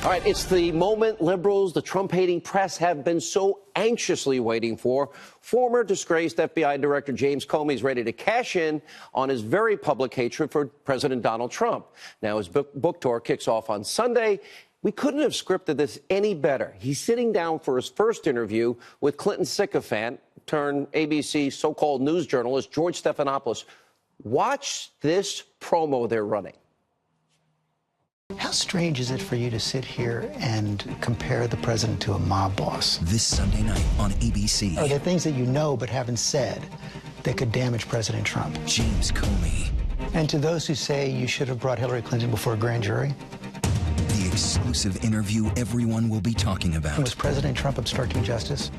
All right, it's the moment liberals, the Trump-hating press have been so anxiously waiting for. Former disgraced FBI Director James Comey is ready to cash in on his very public hatred for President Donald Trump. Now, his book tour kicks off on Sunday. We couldn't have scripted this any better. He's sitting down for his first interview with Clinton sycophant turned ABC so-called news journalist George Stephanopoulos. Watch this promo they're running. How strange is it for you to sit here and compare the president to a mob boss? This Sunday night on ABC. Are there things that you know but haven't said that could damage President Trump? James Comey. And to those who say you should have brought Hillary Clinton before a grand jury? The exclusive interview everyone will be talking about. Was President Trump obstructing justice?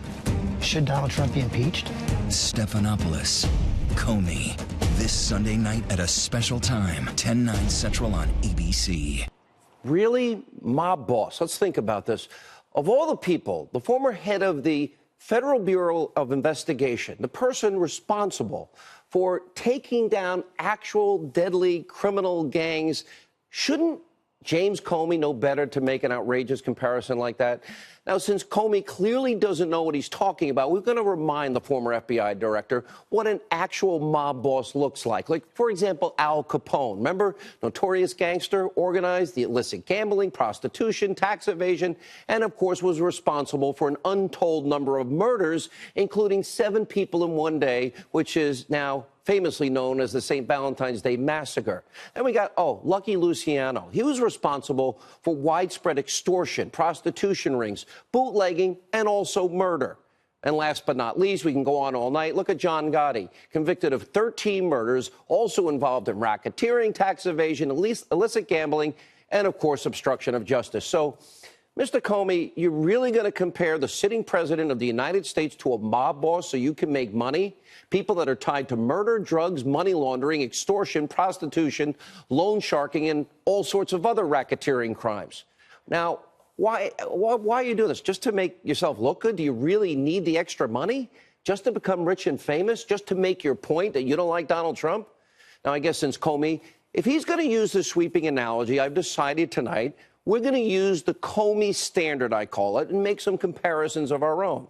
Should Donald Trump be impeached? Stephanopoulos. Comey. This Sunday night at a special time, 10/9 Central on ABC. Really? Mob boss. Let's think about this. Of all the people, the former head of the Federal Bureau of Investigation, the person responsible for taking down actual deadly criminal gangs, shouldn't James Comey know better to make an outrageous comparison like that? Now, since Comey clearly doesn't know what he's talking about, we're going to remind the former FBI director what an actual mob boss looks like. Like, for example, Al Capone. Remember? Notorious gangster, organized the illicit gambling, prostitution, tax evasion, and, of course, was responsible for an untold number of murders, including 7 people in one day, which is now famously known as the St. Valentine's Day Massacre. And we got, Lucky Luciano. He was responsible for widespread extortion, prostitution rings, bootlegging, and also murder. And last but not least, we can go on all night. Look at John Gotti, convicted of 13 murders, also involved in racketeering, tax evasion, illicit gambling, and, of course, obstruction of justice. So, Mr. Comey, you're really going to compare the sitting president of the United States to a mob boss so you can make money? People that are tied to murder, drugs, money laundering, extortion, prostitution, loan sharking, and all sorts of other racketeering crimes. Now, why are you doing this? Just to make yourself look good? Do you really need the extra money? Just to become rich and famous? Just to make your point that you don't like Donald Trump? Now, I guess since Comey, if he's going to use this sweeping analogy, I've decided tonight we're going to use the Comey standard, I call it, and make some comparisons of our own.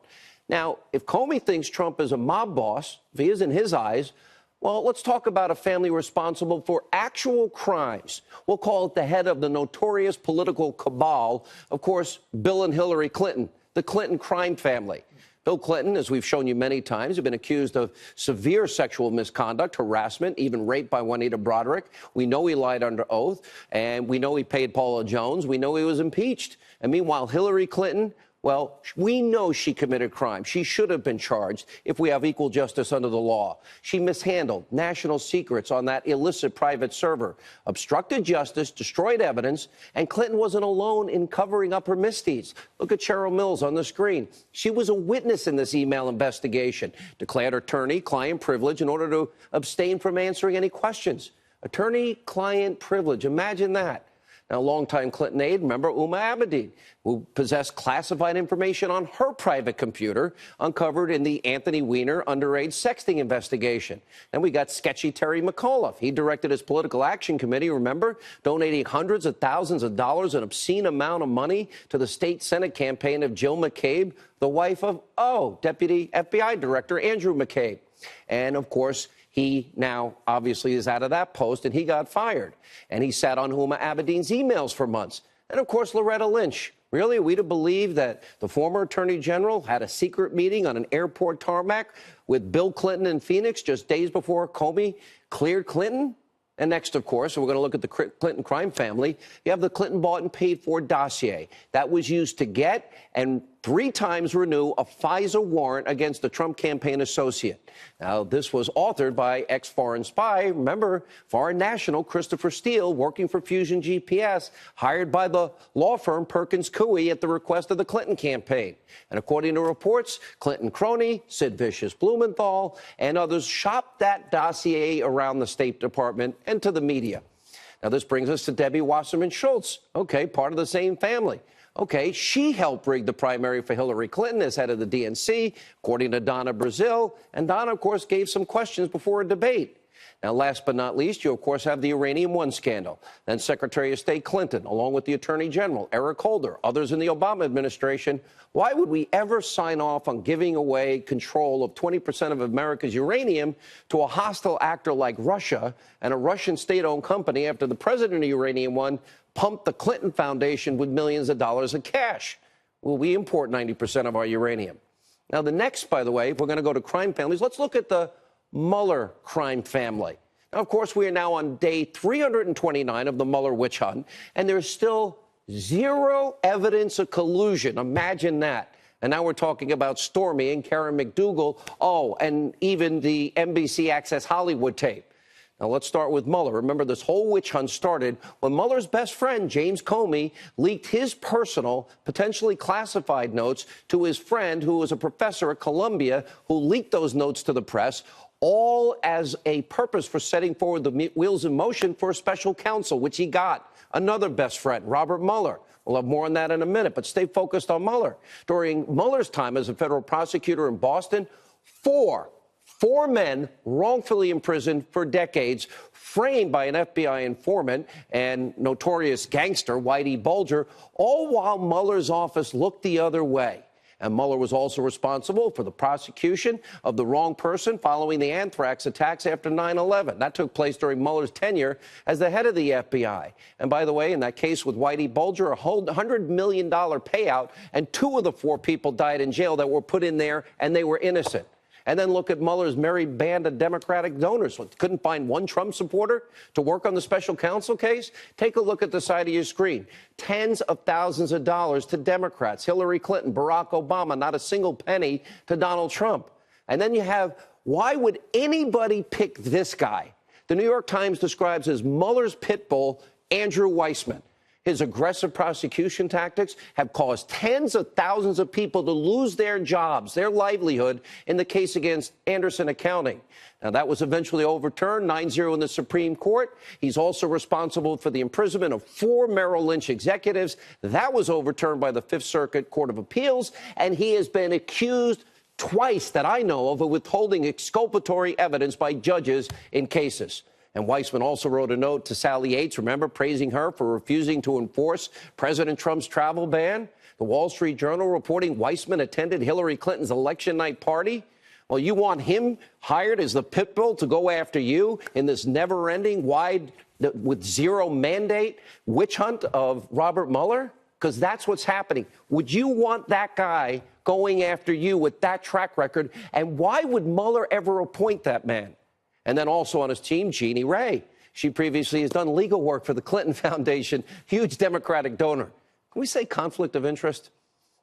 Now, if Comey thinks Trump is a mob boss, if he is in his eyes, well, let's talk about a family responsible for actual crimes. We'll call it the head of the notorious political cabal, of course, Bill and Hillary Clinton, the Clinton crime family. Bill Clinton, as we've shown you many times, has been accused of severe sexual misconduct, harassment, even rape by Juanita Broderick. We know he lied under oath, and we know he paid Paula Jones. We know he was impeached. And meanwhile, Hillary Clinton, well, we know she committed crime. She should have been charged if we have equal justice under the law. She mishandled national secrets on that illicit private server, obstructed justice, destroyed evidence, and Clinton wasn't alone in covering up her misdeeds. Look at Cheryl Mills on the screen. She was a witness in this email investigation, declared attorney-client privilege in order to abstain from answering any questions. Attorney-client privilege, imagine that. Now, longtime Clinton aide, remember Uma Abedin, who possessed classified information on her private computer, uncovered in the Anthony Weiner underage sexting investigation. And we got sketchy Terry McAuliffe. He directed his political action committee, remember, donating hundreds of thousands of dollars, an obscene amount of money to the state Senate campaign of Jill McCabe, the wife of, Deputy FBI Director Andrew McCabe. And, of course, he now obviously is out of that post, and he got fired. And he sat on Huma Abedin's emails for months. And, of course, Loretta Lynch. Really, are we to believe that the former attorney general had a secret meeting on an airport tarmac with Bill Clinton in Phoenix just days before Comey cleared Clinton? And next, of course, we're going to look at the Clinton crime family. You have the Clinton bought and paid for dossier that was used to get and 3 times renew a FISA warrant against the Trump campaign associate. Now, this was authored by ex-foreign spy, remember, foreign national Christopher Steele, working for Fusion GPS, hired by the law firm Perkins Coie at the request of the Clinton campaign. And according to reports, Clinton crony Sid Vicious Blumenthal and others shopped that dossier around the State Department and to the media. Now, this brings us to Debbie Wasserman Schultz, part of the same family. She helped rig the primary for Hillary Clinton as head of the DNC, according to Donna Brazile. And Donna, of course, gave some questions before a debate. Now, last but not least, you, of course, have the Uranium One scandal. Then Secretary of State Clinton, along with the Attorney General, Eric Holder, others in the Obama administration. Why would we ever sign off on giving away control of 20% of America's uranium to a hostile actor like Russia and a Russian state-owned company after the president of Uranium One pumped the Clinton Foundation with millions of dollars of cash? Well, we import 90% of our uranium. Now, the next, by the way, if we're going to go to crime families, let's look at the Muller crime family. Now, of course, we are now on day 329 of the Muller witch hunt, and there's still zero evidence of collusion. Imagine that. And now we're talking about Stormy and Karen McDougal. Oh, and even the NBC Access Hollywood tape. Now, let's start with Mueller. Remember, this whole witch hunt started when Mueller's best friend, James Comey, leaked his personal, potentially classified notes to his friend, who was a professor at Columbia, who leaked those notes to the press, all as a purpose for setting forward the wheels in motion for a special counsel, which he got. Another best friend, Robert Mueller. We'll have more on that in a minute, but stay focused on Mueller. During Mueller's time as a federal prosecutor in Boston, four men wrongfully imprisoned for decades, framed by an FBI informant and notorious gangster, Whitey Bulger, all while Mueller's office looked the other way. And Mueller was also responsible for the prosecution of the wrong person following the anthrax attacks after 9/11. That took place during Mueller's tenure as the head of the FBI. And by the way, in that case with Whitey Bulger, a whole $100 million payout, and two of the four people died in jail that were put in there, and they were innocent. And then look at Mueller's merry band of Democratic donors. Couldn't find one Trump supporter to work on the special counsel case? Take a look at the side of your screen. Tens of thousands of dollars to Democrats, Hillary Clinton, Barack Obama, not a single penny to Donald Trump. And then you have, why would anybody pick this guy? The New York Times describes as Mueller's pit bull, Andrew Weissman. His aggressive prosecution tactics have caused tens of thousands of people to lose their jobs, their livelihood, in the case against Anderson Accounting. Now, that was eventually overturned, 9-0 in the Supreme Court. He's also responsible for the imprisonment of 4 Merrill Lynch executives. That was overturned by the Fifth Circuit Court of Appeals, and he has been accused twice that I know of withholding exculpatory evidence by judges in cases. And Weissman also wrote a note to Sally Yates, remember, praising her for refusing to enforce President Trump's travel ban. The Wall Street Journal reporting Weissman attended Hillary Clinton's election night party. Well, you want him hired as the pit bull to go after you in this never-ending, wide, with zero mandate witch hunt of Robert Mueller? Because that's what's happening. Would you want that guy going after you with that track record? And why would Mueller ever appoint that man? And then also on his team, Jeannie Ray. She previously has done legal work for the Clinton Foundation, huge Democratic donor. Can we say conflict of interest?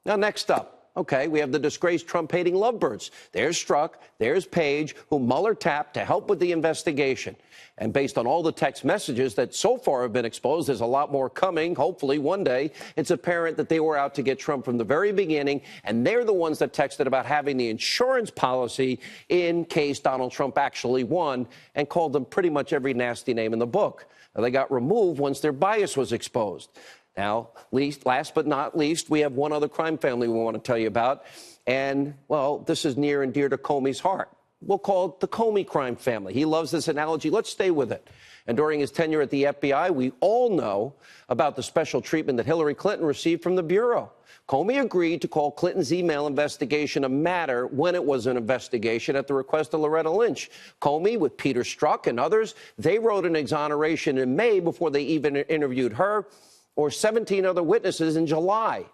Now, next up, okay, we have the disgraced Trump-hating Lovebirds. There's Strzok, there's Page, who Mueller tapped to help with the investigation. And based on all the text messages that so far have been exposed, there's a lot more coming, hopefully one day. It's apparent that they were out to get Trump from the very beginning, and they're the ones that texted about having the insurance policy in case Donald Trump actually won, and called them pretty much every nasty name in the book. Now, they got removed once their bias was exposed. Now, last but not least, we have one other crime family we want to tell you about. And, well, this is near and dear to Comey's heart. We'll call it the Comey crime family. He loves this analogy. Let's stay with it. And during his tenure at the FBI, we all know about the special treatment that Hillary Clinton received from the Bureau. Comey agreed to call Clinton's email investigation a matter when it was an investigation at the request of Loretta Lynch. Comey, with Peter Strzok and others, they wrote an exoneration in May before they even interviewed her or 17 other witnesses in July.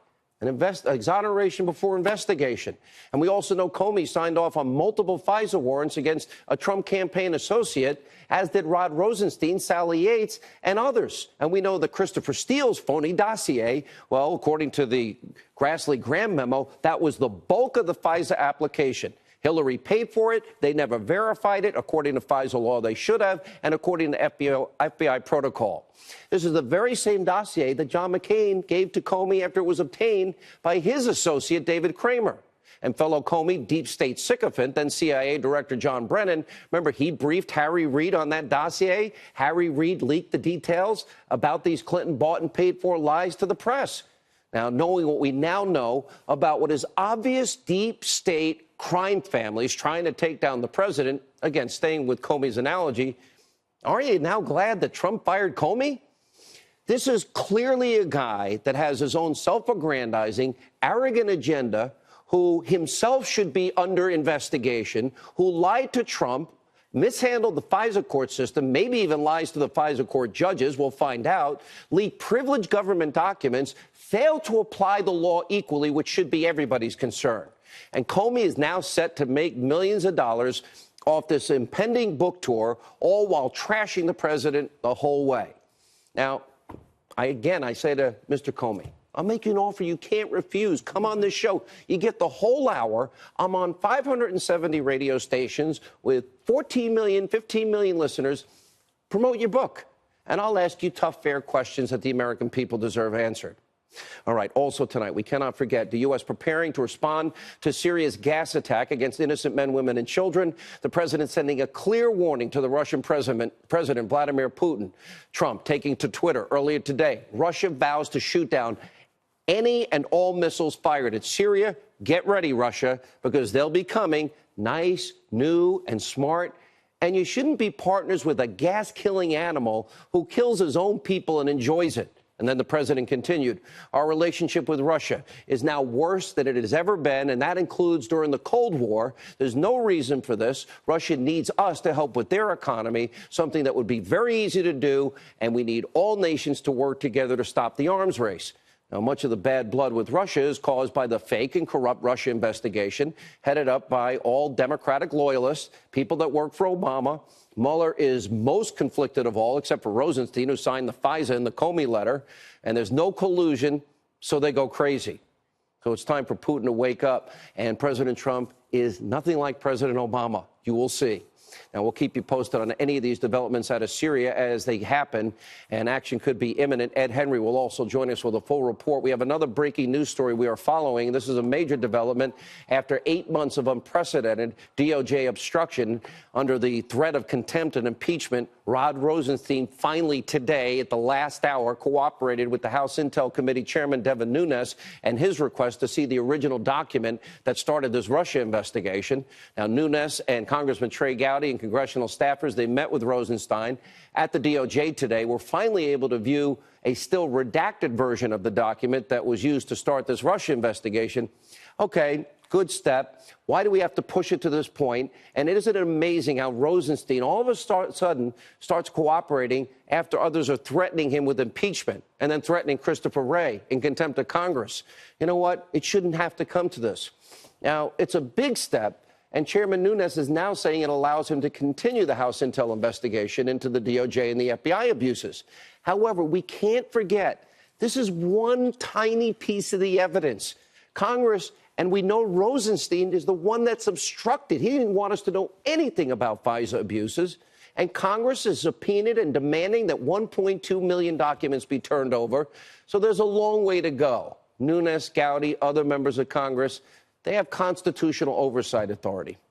An exoneration before investigation. And we also know Comey signed off on multiple FISA warrants against a Trump campaign associate, as did Rod Rosenstein, Sally Yates, and others. And we know that Christopher Steele's phony dossier, well, according to the Grassley-Graham memo, that was the bulk of the FISA application. Hillary paid for it. They never verified it. According to FISA law, they should have, and according to FBI protocol. This is the very same dossier that John McCain gave to Comey after it was obtained by his associate, David Kramer. And fellow Comey deep state sycophant, then CIA Director John Brennan, remember, he briefed Harry Reid on that dossier. Harry Reid leaked the details about these Clinton bought and paid for lies to the press. Now, knowing what we now know about what is obvious deep state crime families trying to take down the president. Again, staying with Comey's analogy, aren't you now glad that Trump fired Comey? This is clearly a guy that has his own self-aggrandizing, arrogant agenda, who himself should be under investigation, who lied to Trump, mishandled the FISA court system, maybe even lies to the FISA court judges, we'll find out, leaked privileged government documents, failed to apply the law equally, which should be everybody's concern. And Comey is now set to make millions of dollars off this impending book tour, all while trashing the president the whole way. Now, I say to Mr. Comey, I'll make you an offer you can't refuse. Come on this show. You get the whole hour. I'm on 570 radio stations with 14 million, 15 million listeners. Promote your book, and I'll ask you tough, fair questions that the American people deserve answered. All right, also tonight, we cannot forget the U.S. preparing to respond to Syria's gas attack against innocent men, women, and children. The president sending a clear warning to the Russian President Vladimir Putin. Trump taking to Twitter earlier today. Russia vows to shoot down any and all missiles fired at Syria. Get ready, Russia, because they'll be coming nice, new, and smart. And you shouldn't be partners with a gas-killing animal who kills his own people and enjoys it. And then the president continued, our relationship with Russia is now worse than it has ever been, and that includes during the Cold War. There's no reason for this. Russia needs us to help with their economy, something that would be very easy to do, and we need all nations to work together to stop the arms race. Now, much of the bad blood with Russia is caused by the fake and corrupt Russia investigation headed up by all Democratic loyalists, people that work for Obama. Muller is most conflicted of all, except for Rosenstein, who signed the FISA and the Comey letter. And there's no collusion, so they go crazy. So it's time for Putin to wake up. And President Trump is nothing like President Obama. You will see. Now, we'll keep you posted on any of these developments out of Syria as they happen, and action could be imminent. Ed Henry will also join us with a full report. We have another breaking news story we are following. This is a major development after 8 months of unprecedented DOJ obstruction under the threat of contempt and impeachment. Rod Rosenstein finally today, at the last hour, cooperated with the House Intel Committee Chairman Devin Nunes and his request to see the original document that started this Russia investigation. Now, Nunes and Congressman Trey Gowdy and congressional staffers, they met with Rosenstein at the DOJ today. We're finally able to view a still redacted version of the document that was used to start this Russia investigation. Okay, good step. Why do we have to push it to this point? And isn't it amazing how Rosenstein all of a sudden starts cooperating after others are threatening him with impeachment and then threatening Christopher Wray in contempt of Congress? You know what? It shouldn't have to come to this. Now, it's a big step. And Chairman Nunes is now saying it allows him to continue the House Intel investigation into the DOJ and the FBI abuses. However, we can't forget, this is one tiny piece of the evidence. Congress, and we know Rosenstein is the one that's obstructed. He didn't want us to know anything about FISA abuses. And Congress is subpoenaed and demanding that 1.2 million documents be turned over. So there's a long way to go. Nunes, Gowdy, other members of Congress, they have constitutional oversight authority.